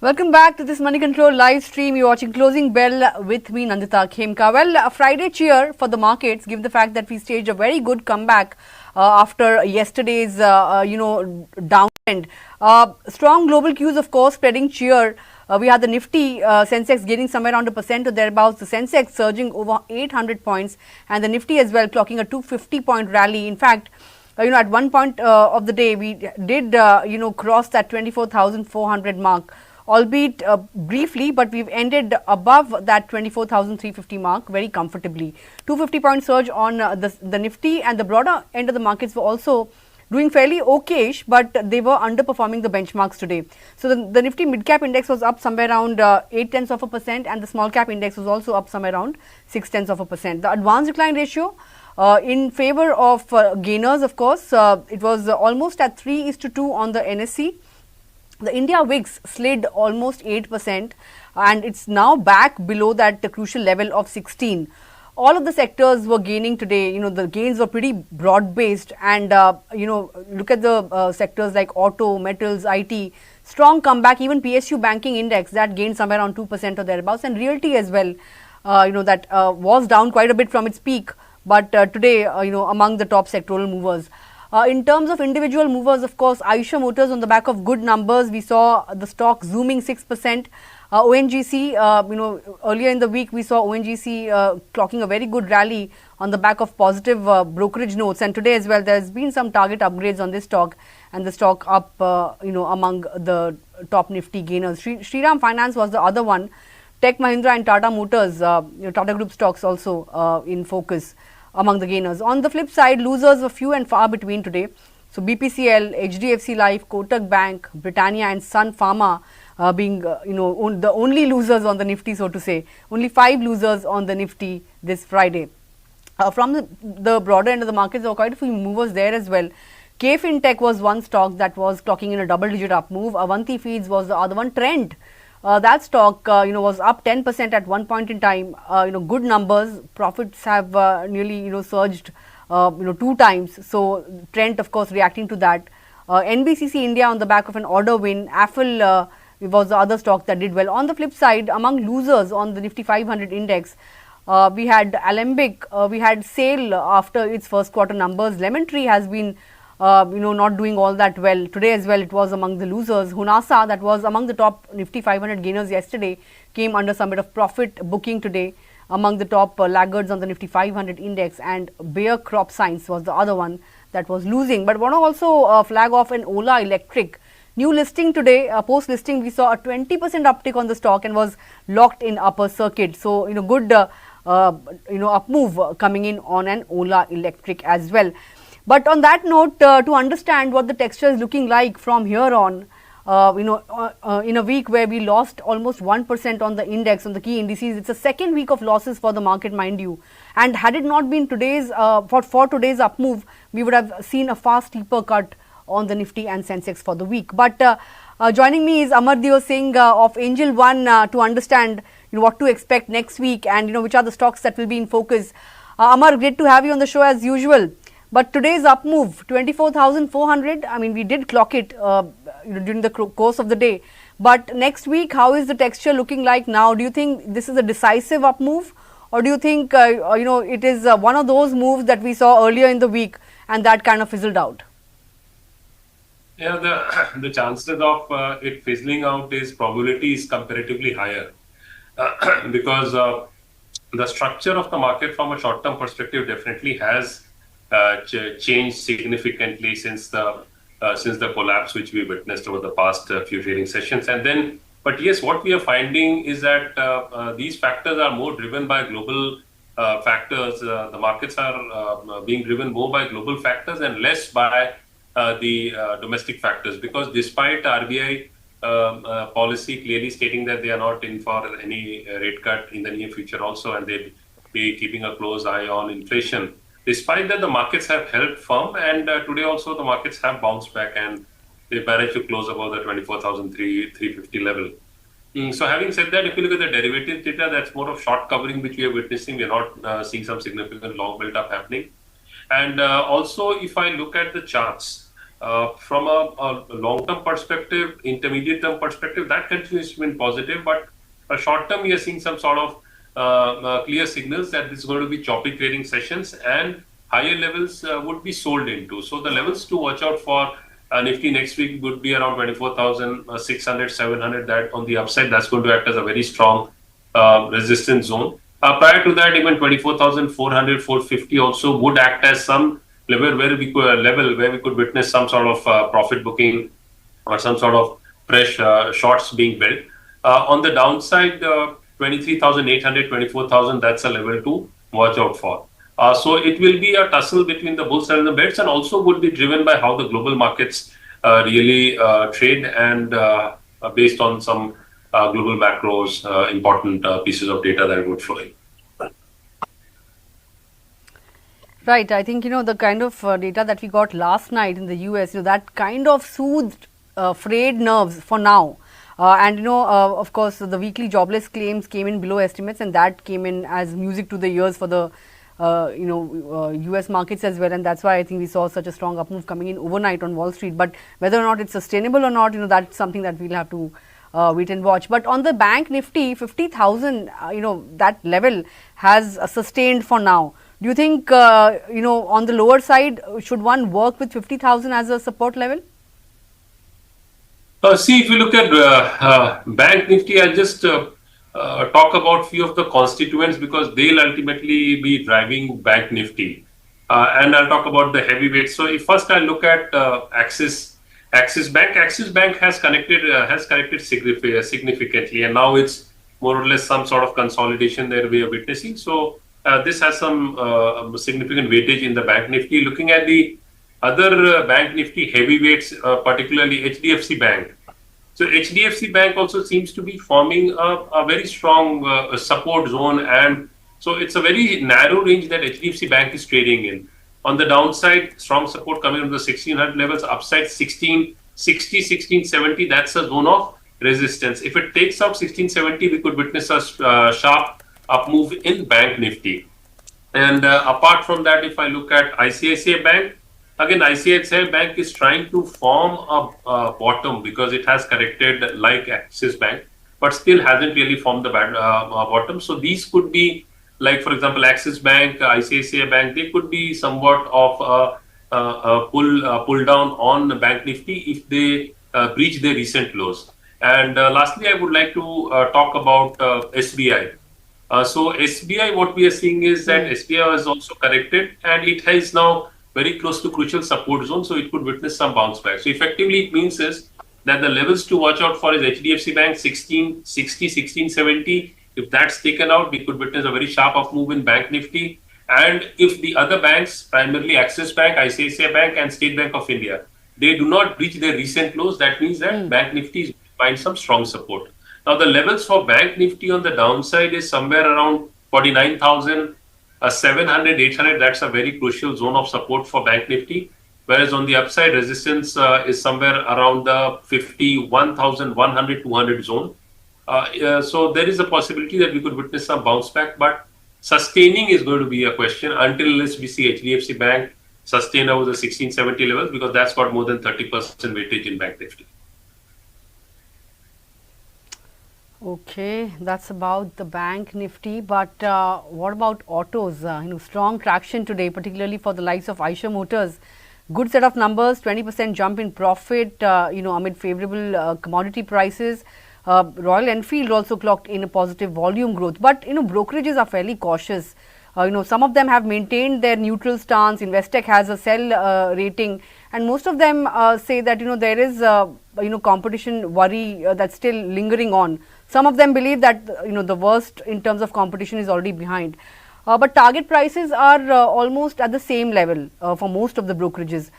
Welcome back to this Moneycontrol live stream. You're watching Closing Bell with me, Nandita Khemka. Well, a Friday cheer for the markets, given the fact that we staged a very good comeback after yesterday's, downtrend. Strong global cues, of course, spreading cheer. We had the Nifty sensex gaining somewhere around 1% or thereabouts. The sensex surging over 800 points, and the Nifty as well clocking a 250-point rally. In fact, at one point of the day, we did, cross that 24,400 mark. Albeit briefly, but we've ended above that 24,350 mark very comfortably. 250-point surge on the Nifty, and the broader end of the markets were also doing fairly okayish, but they were underperforming the benchmarks today. So the Nifty mid-cap index was up somewhere around 0.8%, and the small-cap index was also up somewhere around 0.6%. The advanced decline ratio in favor of gainers, of course, it was almost at 3:2 on the NSE. The India VIX slid almost 8%, and it's now back below that crucial level of 16. All of the sectors were gaining today. The gains were pretty broad-based, and look at the sectors like auto, metals, IT. Strong comeback. Even PSU banking index that gained somewhere around 2% or thereabouts, and Realty as well. That was down quite a bit from its peak, but today among the top sectoral movers. In terms of individual movers, of course, Eicher Motors on the back of good numbers. We saw the stock zooming 6%. ONGC, earlier in the week, we saw ONGC clocking a very good rally on the back of positive brokerage notes. And today as well, there's been some target upgrades on this stock, and the stock up, among the top Nifty gainers. Shriram Finance was the other one. Tech Mahindra and Tata Motors, Tata Group stocks also in focus among the gainers. On the flip side, losers were few and far between today. So BPCL, HDFC Life, Kotak Bank, Britannia and Sun Pharma being the only losers on the Nifty, so to say. Only 5 losers on the Nifty this Friday. From the broader end of the markets, there were quite a few movers there as well. KFintech was one stock that was clocking in a double-digit up move. Avanti Feeds was the other one. Trent, that stock was up 10% at one point in time. Good numbers. Profits have nearly surged 2 times. So Trent, of course, reacting to that. NBCC India on the back of an order win. Affle was the other stock that did well. On the flip side, among losers on the Nifty 500 index, we had Alembic, we had SAIL after its first quarter numbers. Lemon Tree has been not doing all that well. Today as well, it was among the losers. Hunasa, that was among the top Nifty 500 gainers yesterday, came under some bit of profit booking today. Among the top laggards on the Nifty 500 index, and Bayer Crop Science was the other one that was losing. But want to also flag off an Ola Electric. New listing today, post-listing, we saw a 20% uptick on the stock and was locked in upper circuit. So, good, up move coming in on an Ola Electric as well. But on that note, to understand what the texture is looking like from here on, in a week where we lost almost 1% on the index, on the key indices, it's a second week of losses for the market, mind you. And had it not been today's, for today's up move, we would have seen a far steeper cut on the Nifty and Sensex for the week. But joining me is Amardev Singh of Angel One to understand what to expect next week and which are the stocks that will be in focus. Amar, great to have you on the show as usual. But today's up move, 24,400. I mean, we did clock it during the course of the day. But next week, how is the texture looking like now? Do you think this is a decisive up move, or do you think it is one of those moves that we saw earlier in the week and that kind of fizzled out? Yeah, the chances of it fizzling out probability is comparatively higher because the structure of the market from a short-term perspective definitely has changed significantly since the collapse which we witnessed over the past few trading sessions. But yes, what we are finding is that these factors are more driven by global factors. The markets are being driven more by global factors and less by the domestic factors, because despite RBI policy clearly stating that they are not in for any rate cut in the near future also, and they'll be keeping a close eye on inflation. Despite that, the markets have held firm, and today also the markets have bounced back and they managed to close above the 24,350 level. So having said that, if you look at the derivative data, that's more of short covering which we are witnessing. We are not seeing some significant long build up happening. And also, if I look at the charts, From a long-term perspective, intermediate-term perspective, that continues to be positive. But a short-term, we are seeing some sort of clear signals that this is going to be choppy trading sessions and higher levels would be sold into. So the levels to watch out for Nifty next week would be around 24,600, 700. That on the upside, that's going to act as a very strong resistance zone. Prior to that, even 24,400, 450 also would act as some level where we could witness some sort of profit booking or some sort of fresh shorts being built. On the downside, 23,800, 24,000, that's a level to watch out for. So it will be a tussle between the bulls and the bears, and also would be driven by how the global markets really trade and based on some global macros, important pieces of data that would flow in. Right. I think, the kind of data that we got last night in the US, that kind of soothed frayed nerves for now. And, of course, the weekly jobless claims came in below estimates, and that came in as music to the ears for the, US markets as well. And that's why I think we saw such a strong up move coming in overnight on Wall Street. But whether or not it's sustainable or not, that's something that we'll have to wait and watch. But on the bank Nifty, 50,000, that level has sustained for now. Do you think, on the lower side, should one work with 50,000 as a support level? See, if you look at Bank Nifty, I'll just talk about few of the constituents because they'll ultimately be driving Bank Nifty. And I'll talk about the heavyweights. So if first I look at Axis Bank has corrected significantly, and now it's more or less some sort of consolidation there we are witnessing. So this has some significant weightage in the Bank Nifty. Looking at the other Bank Nifty heavyweights, particularly HDFC Bank. So HDFC Bank also seems to be forming a very strong support zone, and so it's a very narrow range that HDFC Bank is trading in. On the downside, strong support coming from the 1600 levels, upside 1660, 1670, that's a zone of resistance. If it takes out 1670, we could witness a sharp up move in Bank Nifty. And apart from that, if I look at ICICI Bank, again, ICICI Bank is trying to form a bottom because it has corrected like Axis Bank, but still hasn't really formed the bottom. So these could be, like for example, Axis Bank, ICICI Bank, they could be somewhat of a pull down on the Bank Nifty if they breach their recent lows. And lastly, I would like to talk about SBI. So SBI, what we are seeing is that SBI has also corrected and it has now very close to crucial support zone, so it could witness some bounce back. So effectively, it means is that the levels to watch out for is HDFC Bank 1660, 1670. If that's taken out, we could witness a very sharp up move in Bank Nifty. And if the other banks, primarily Axis Bank, ICICI Bank, and State Bank of India, they do not breach their recent lows, that means that Bank Nifty is find some strong support. Now, the levels for Bank Nifty on the downside is somewhere around 49,000, 700, 800. That's a very crucial zone of support for Bank Nifty. Whereas on the upside, resistance is somewhere around the 51,100, 200 zone. So there is a possibility that we could witness some bounce back, but sustaining is going to be a question until unless we see HDFC Bank sustain over the 1670 levels, because that's got more than 30% weightage in Bank Nifty. Okay, that's about the Bank Nifty, but what about autos? Strong traction today, particularly for the likes of Eicher Motors. Good set of numbers, 20% jump in profit, amid favorable commodity prices. Royal Enfield also clocked in a positive volume growth, but brokerages are fairly cautious. Some of them have maintained their neutral stance. Investec has a sell rating, and most of them say that there is competition worry that's still lingering on. Some of them believe that the worst in terms of competition is already behind. But target prices are almost at the same level for most of the brokerages.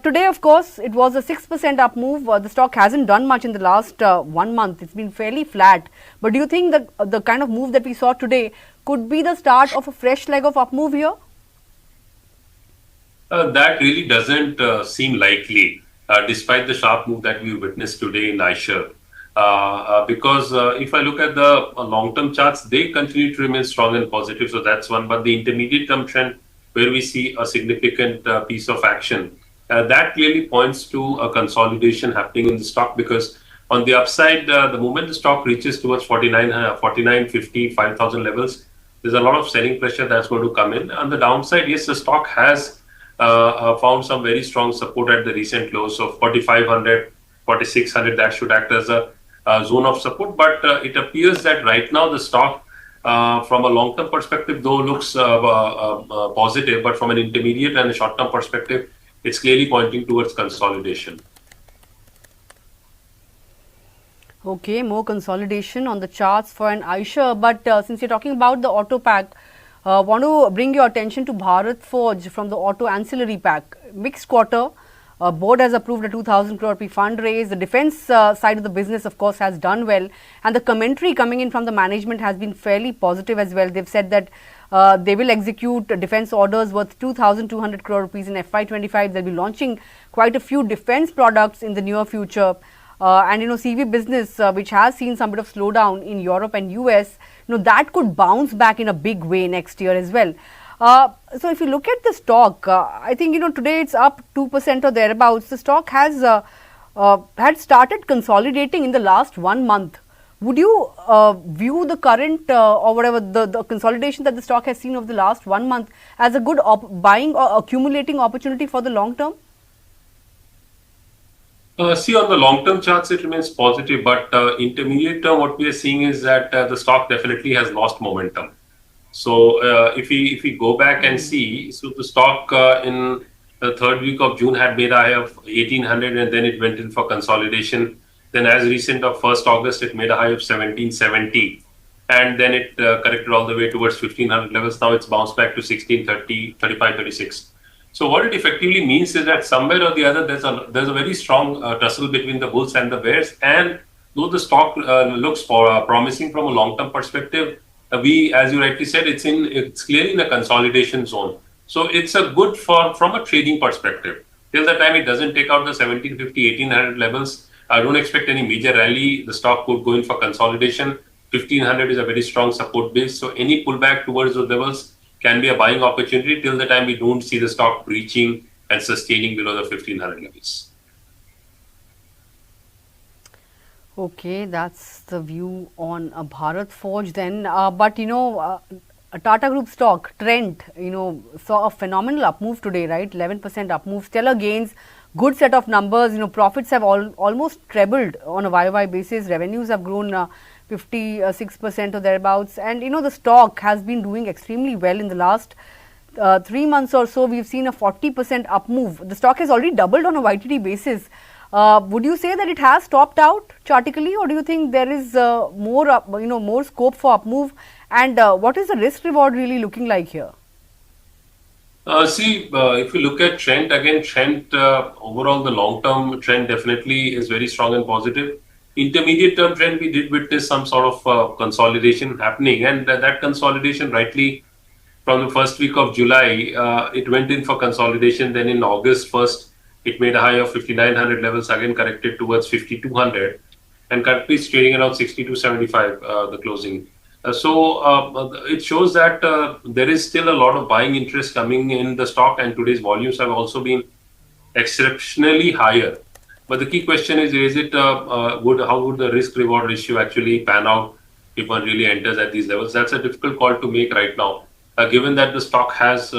Today, of course, it was a 6% up move. The stock hasn't done much in the last 1 month. It's been fairly flat. But do you think that the kind of move that we saw today could be the start of a fresh leg of up move here? That really doesn't seem likely, despite the sharp move that we witnessed today in Eicher. Because if I look at the long-term charts, they continue to remain strong and positive. So that's one. But the intermediate-term trend, where we see a significant piece of action, That clearly points to a consolidation happening in the stock, because on the upside, the moment the stock reaches towards 49.50, 5,000 levels, there's a lot of selling pressure that's going to come in. On the downside, yes, the stock has found some very strong support at the recent lows of 4,500, 4,600. That should act as a zone of support. But it appears that right now the stock, from a long-term perspective, though looks positive, but from an intermediate and a short-term perspective, it's clearly pointing towards consolidation. Okay, more consolidation on the charts for an Eicher. But since you're talking about the auto pack, want to bring your attention to Bharat Forge from the auto ancillary pack. Mixed quarter. Board has approved a 2,000 crore rupee fundraise. The defense side of the business, of course, has done well. And the commentary coming in from the management has been fairly positive as well. They've said that they will execute defense orders worth 2,200 crore rupees in FY25. They'll be launching quite a few defense products in the near future. And CV business, which has seen some bit of slowdown in Europe and US, that could bounce back in a big way next year as well. So if you look at the stock, I think today it's up 2% or thereabouts. The stock has had started consolidating in the last 1 month. Would you view the current or whatever the consolidation that the stock has seen over the last 1 month as a good buying or accumulating opportunity for the long term? See, on the long-term charts, it remains positive, but intermediate term, what we are seeing is that the stock definitely has lost momentum. So if we go back and see, so the stock in the third week of June had made a high of 1,800, and then it went in for consolidation. Then as recent of 1st August, it made a high of 1,770, and then it corrected all the way towards 1,500 levels. Now it's bounced back to 1,630, 35, 36. So what it effectively means is that somewhere or the other, there's a very strong tussle between the bulls and the bears. And though the stock looks promising from a long-term perspective, as you rightly said, it's clearly in a consolidation zone. So it's a good from a trading perspective. Till the time it doesn't take out the 1,750, 1,800 levels, I don't expect any major rally. The stock could go in for consolidation. 1,500 is a very strong support base. So any pullback towards those levels can be a buying opportunity till the time we don't see the stock breaching and sustaining below the 1,500 levels. Okay, that's the view on Bharat Forge then. But a Tata Group stock, Trent, saw a phenomenal up move today, right? 11% up move, stellar gains, good set of numbers. Profits have almost trebled on a YOY basis. Revenues have grown 56% or thereabouts, and the stock has been doing extremely well in the last 3 months or so. We've seen a 40% up move. The stock has already doubled on a YTD basis. Would you say that it has topped out chartically, or do you think there is more scope for up move? And what is the risk reward really looking like here? If you look at Trent, again, Trent overall the long term trend definitely is very strong and positive. Intermediate term trend, we did witness some sort of consolidation happening, and that consolidation, rightly, from the first week of July, it went in for consolidation. Then in August 1st, it made a high of 5,900 levels, again corrected towards 5,200, and currently it's trading around 62.75 the closing. It shows that there is still a lot of buying interest coming in the stock, and today's volumes have also been exceptionally higher. But the key question is it how would the risk reward ratio actually pan out if one really enters at these levels? That's a difficult call to make right now, given that the stock has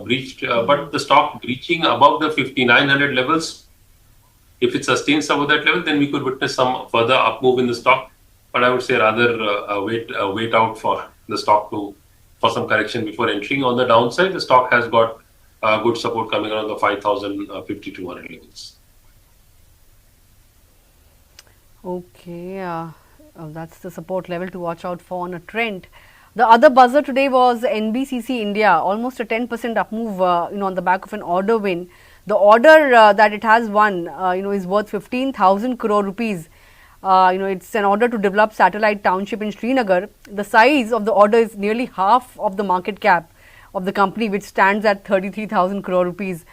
breached, but the stock breaching above the 5,900 levels, if it sustains above that level, then we could witness some further up move in the stock. But I would say rather wait out for the stock for some correction before entering. On the downside, the stock has got good support coming around the 5,000, 5,200 levels. Okay, that's the support level to watch out for on a Trent. The other buzzer today was NBCC India, almost a 10% up move, on the back of an order win. The order that it has won, is worth 15,000 crore rupees. It's an order to develop satellite township in Srinagar. The size of the order is nearly half of the market cap of the company, which stands at 33,000 crore rupees.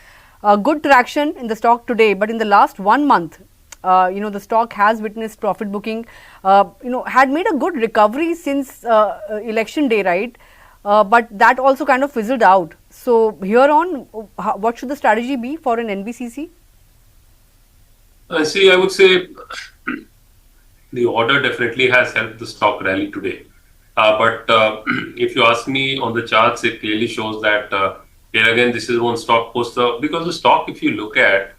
Good traction in the stock today, but in the last 1 month, the stock has witnessed profit booking, had made a good recovery since election day, right? But that also kind of fizzled out. So here on, what should the strategy be for an NBCC? See, I would say the order definitely has helped the stock rally today. But if you ask me on the charts, it clearly shows that here again, this is one stock post because the stock, if you look at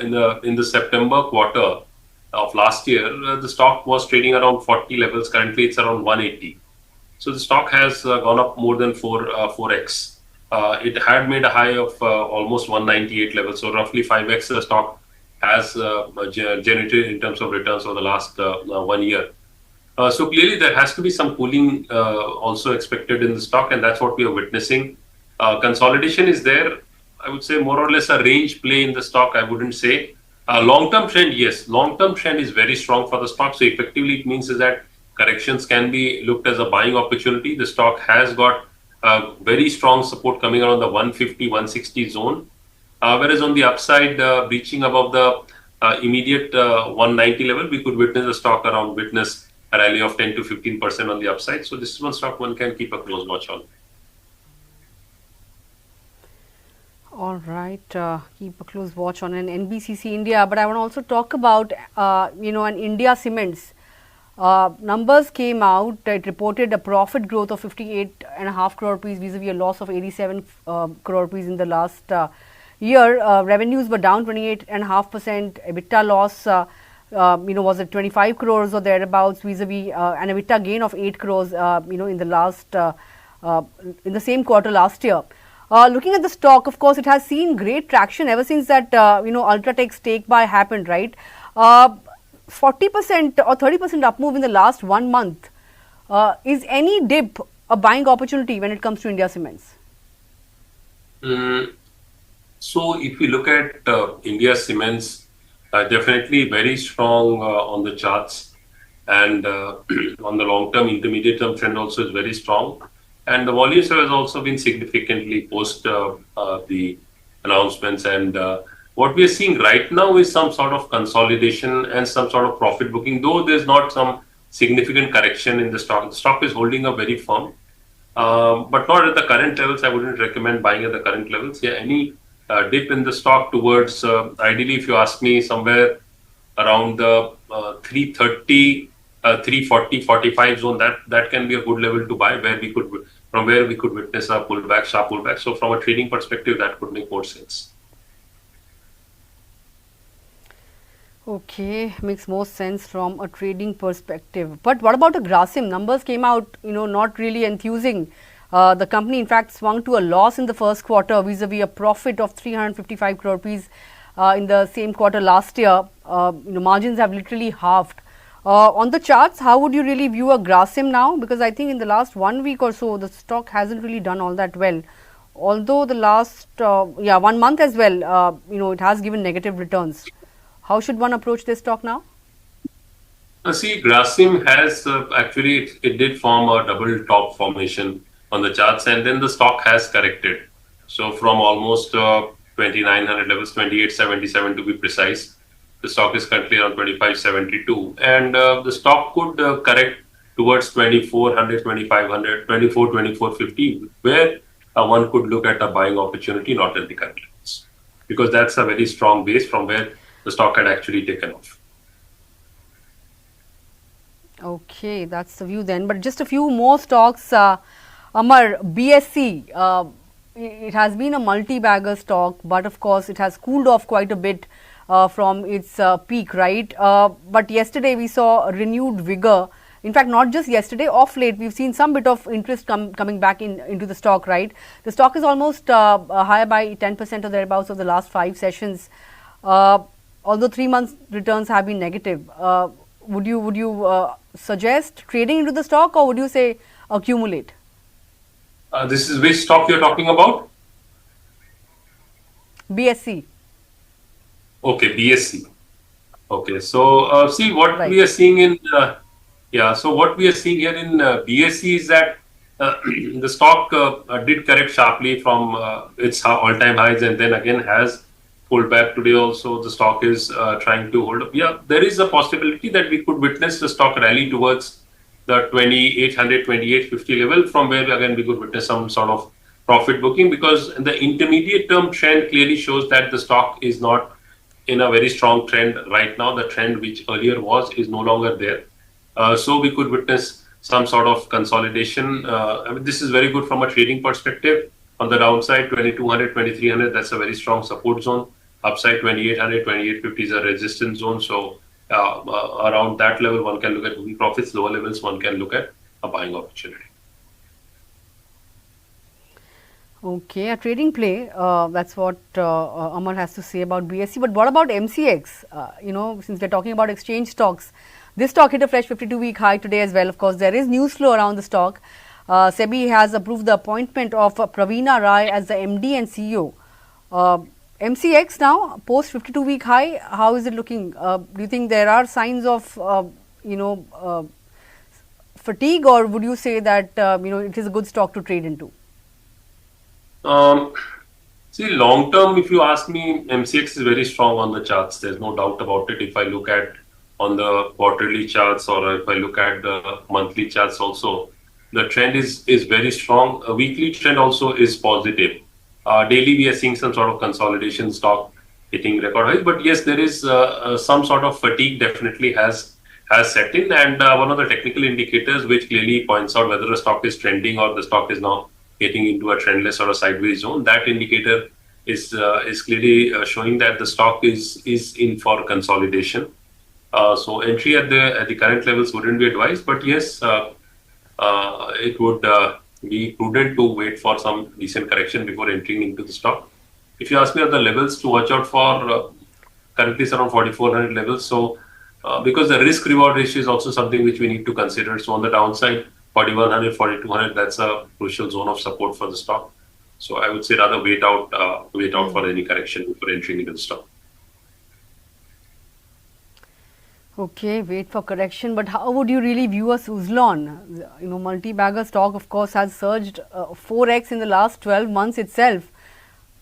in the September quarter of last year, the stock was trading around 40 levels. Currently, it's around 180. So the stock has gone up more than 4x. It had made a high of almost 198 levels, so roughly 5x the stock has generated in terms of returns over the last 1 year. So clearly there has to be some cooling also expected in the stock, and that's what we are witnessing. Consolidation is there. I would say more or less a range play in the stock. I wouldn't say long-term trend. Yes, long-term trend is very strong for the stock. So effectively, it means is that corrections can be looked as a buying opportunity. The stock has got very strong support coming around the 150, 160 zone. Whereas on the upside, breaching above the immediate 190 level, we could witness the stock witness a rally of 10 to 15% on the upside. So this is one stock one can keep a close watch on. All right, keep a close watch on an NBCC India. But I want to also talk about, an India Cements. Numbers came out. It reported a profit growth of 58.5 crore rupees vis-a-vis a loss of 87 crore rupees in the last year. Revenues were down 28.5%. EBITDA loss, was at 25 crores or thereabouts vis-a-vis an EBITDA gain of 8 crores, in the last, in the same quarter last year. Looking at the stock, of course, it has seen great traction ever since that, Ultratech stake buy happened, right? 40% or 30% up move in the last 1 month. Is any dip a buying opportunity when it comes to India Cements? So if we look at India Cements, definitely very strong on the charts, and on the long-term, intermediate-term trend also is very strong. And the volumes have also been significantly post the announcements. And what we are seeing right now is some sort of consolidation and some sort of profit booking, though there's not some significant correction in the stock. The stock is holding up very firm, but not at the current levels. I wouldn't recommend buying at the current levels. Yeah, any dip in the stock towards, ideally, if you ask me, somewhere around the 330, 340, 45 zone, that can be a good level to buy, from where we could witness a pullback, sharp pullback. So from a trading perspective, that could make more sense. Okay, makes more sense from a trading perspective. But what about the Grasim? Numbers came out, not really enthusing. The company, in fact, swung to a loss in the first quarter vis-a-vis a profit of 355 crore rupees in the same quarter last year. Margins have literally halved. On the charts, how would you really view a Grasim now? Because I think in the last 1 week or so, the stock hasn't really done all that well. Although the last 1 month as well, it has given negative returns. How should one approach this stock now? See, Grasim has actually, it did form a double top formation on the charts, and then the stock has corrected. So from almost 2900 levels, 2877 to be precise, the stock is currently around 2572, and the stock could correct towards 2400, 2500, 2450, where one could look at a buying opportunity, not at the current levels, because that's a very strong base from where the stock had actually taken off. Okay, that's the view then. But just a few more stocks. Amar, BSC, it has been a multi-bagger stock, but of course it has cooled off quite a bit from its peak, right? But yesterday we saw a renewed vigor. In fact, not just yesterday, off late, we've seen some bit of interest coming back into the stock, right? The stock is almost higher by 10% or thereabouts of the last 5 sessions. Although 3 months returns have been negative. Would you suggest trading into the stock, or would you say accumulate? This is which stock you're talking about? BSC. Okay, BSC. Okay, so see what we are seeing in so what we are seeing here in BSC is that the stock did correct sharply from its all-time highs, and then again has pulled back today. Also, the stock is trying to hold up. Yeah, there is a possibility that we could witness the stock rally towards the 2800, 2850 level, from where again we could witness some sort of profit booking, because the intermediate term trend clearly shows that the stock is not in a very strong trend right now. The trend which earlier was is no longer there. So we could witness some sort of consolidation. I mean, this is very good from a trading perspective. On the downside, 2200, 2300, that's a very strong support zone. Upside, 2800, 2850 is a resistance zone. So around that level, one can look at booking profits. Lower levels, one can look at a buying opportunity. Okay, a trading play. That's what Amar has to say about BSE. But what about MCX? Since we're talking about exchange stocks, this stock hit a fresh 52-week high today as well. Of course, there is news flow around the stock. SEBI has approved the appointment of Praveena Rai as the MD and CEO. MCX now, post 52-week high, how is it looking? Do you think there are signs of, fatigue, or would you say that, it is a good stock to trade into? See, long term, if you ask me, MCX is very strong on the charts. There's no doubt about it. If I look at on the quarterly charts, or if I look at the monthly charts also, the trend is very strong. A weekly trend also is positive. Daily, we are seeing some sort of consolidation, stock hitting record highs. But yes, there is some sort of fatigue definitely has set in. And one of the technical indicators which clearly points out whether a stock is trending or the stock is now getting into a trendless or a sideways zone, that indicator is clearly showing that the stock is in for consolidation. So entry at the current levels wouldn't be advised, but yes, it would be prudent to wait for some decent correction before entering into the stock. If you ask me, are the levels to watch out for, currently it's around 4400 levels. So because the risk reward ratio is also something which we need to consider. So on the downside, 4100, 4200, that's a crucial zone of support for the stock. So I would say rather wait out for any correction before entering into the stock. Okay, wait for correction. But how would you really view a Suzlon? Multi-bagger stock, of course, has surged 4x in the last 12 months itself.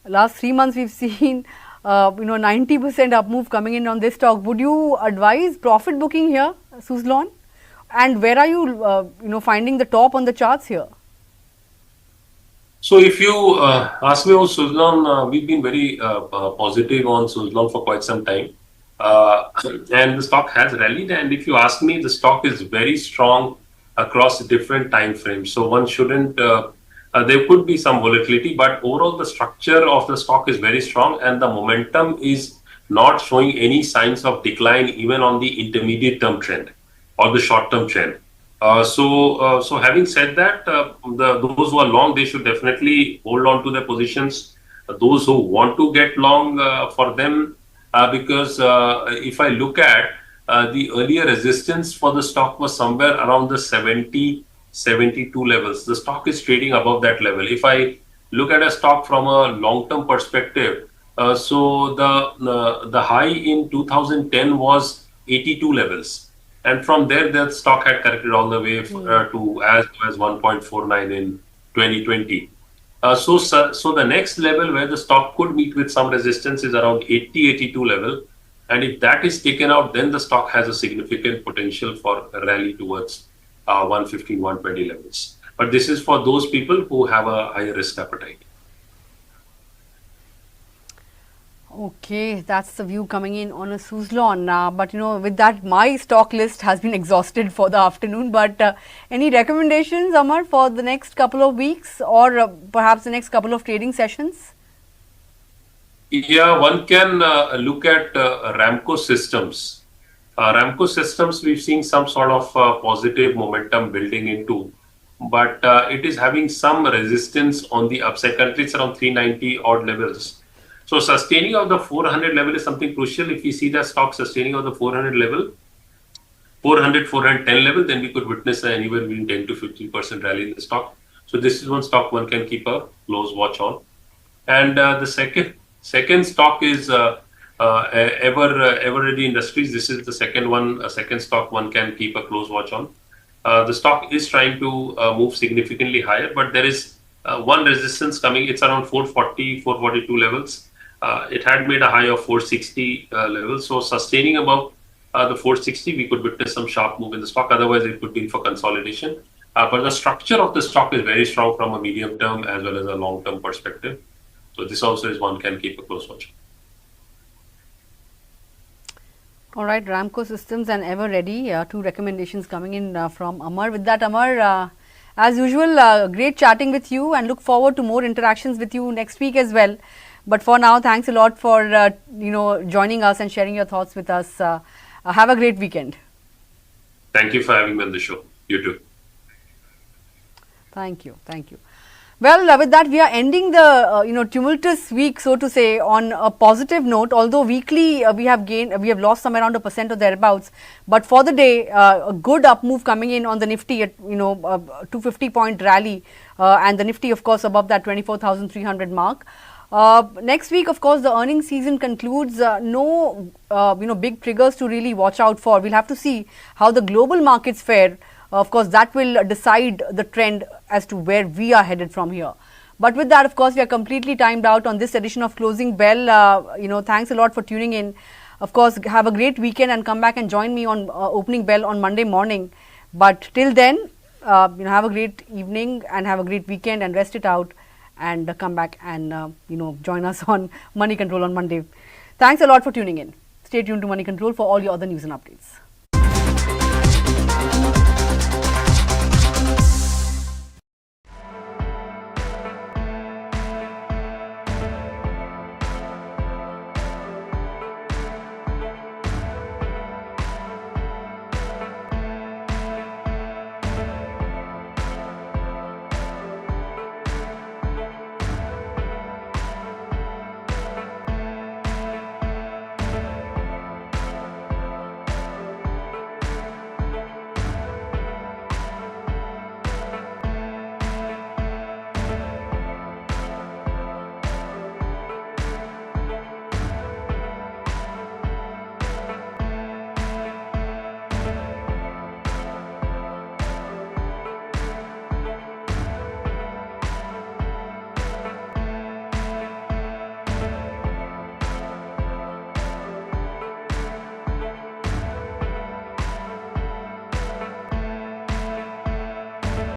Last 3 months, we've seen 90% up move coming in on this stock. Would you advise profit booking here, Suzlon? And where are you, finding the top on the charts here? So if you ask me about Suzlon, we've been very positive on Suzlon for quite some time. And the stock has rallied. And if you ask me, the stock is very strong across different time frames. So one shouldn't, there could be some volatility, but overall the structure of the stock is very strong and the momentum is not showing any signs of decline even on the intermediate term trend or the short term trend. So having said that, those who are long, they should definitely hold on to their positions. Those who want to get long, for them, because if I look at the earlier resistance for the stock was somewhere around the 70, 72 levels. The stock is trading above that level. If I look at a stock from a long-term perspective, so the high in 2010 was 82 levels. And from there, the stock had corrected all the way to as low as 1.49 in 2020. So the next level where the stock could meet with some resistance is around 80, 82 level. And if that is taken out, then the stock has a significant potential for a rally towards 115, 120 levels. But this is for those people who have a higher risk appetite. Okay, that's the view coming in on a Suzlon. But with that, my stock list has been exhausted for the afternoon. But any recommendations, Amar, for the next couple of weeks or perhaps the next couple of trading sessions? Yeah, one can look at Ramco Systems. Ramco Systems, we've seen some sort of positive momentum building into, but it is having some resistance on the upside. Currently, it's around 390 odd levels. So sustaining of the 400 level is something crucial. If we see the stock sustaining of the 400 level, 400, 410 level, then we could witness anywhere between 10 to 15% rally in the stock. So this is one stock one can keep a close watch on. And the second stock is Everready Industries. This is the second stock one can keep a close watch on. The stock is trying to move significantly higher, but there is one resistance coming. It's around 440, 442 levels. It had made a high of 460 levels. So sustaining above the 460, we could witness some sharp move in the stock. Otherwise, it could be for consolidation. But the structure of the stock is very strong from a medium term as well as a long term perspective. So this also is one can keep a close watch. All right, Ramco Systems and Ever Ready, two recommendations coming in from Amar. With that, Amar, as usual, great chatting with you and look forward to more interactions with you next week as well. But for now, thanks a lot for joining us and sharing your thoughts with us. Have a great weekend. Thank you for having me on the show. You too. Thank you. Thank you. Well, with that, we are ending the tumultuous week, so to say, on a positive note. Although weekly we have lost some around 1% or thereabouts. But for the day, a good up move coming in on the Nifty at 250-point rally, and the Nifty, of course, above that 24,300 mark. Next week, of course, the earnings season concludes. No big triggers to really watch out for. We'll have to see how the global markets fare. Of course, that will decide the trend as to where we are headed from here. But with that, of course, we are completely timed out on this edition of Closing Bell. Thanks a lot for tuning in. Of course, have a great weekend and come back and join me on Opening Bell on Monday morning. But till then, have a great evening and have a great weekend and rest it out and come back and, join us on Money Control on Monday. Thanks a lot for tuning in. Stay tuned to Money Control for all your other news and updates.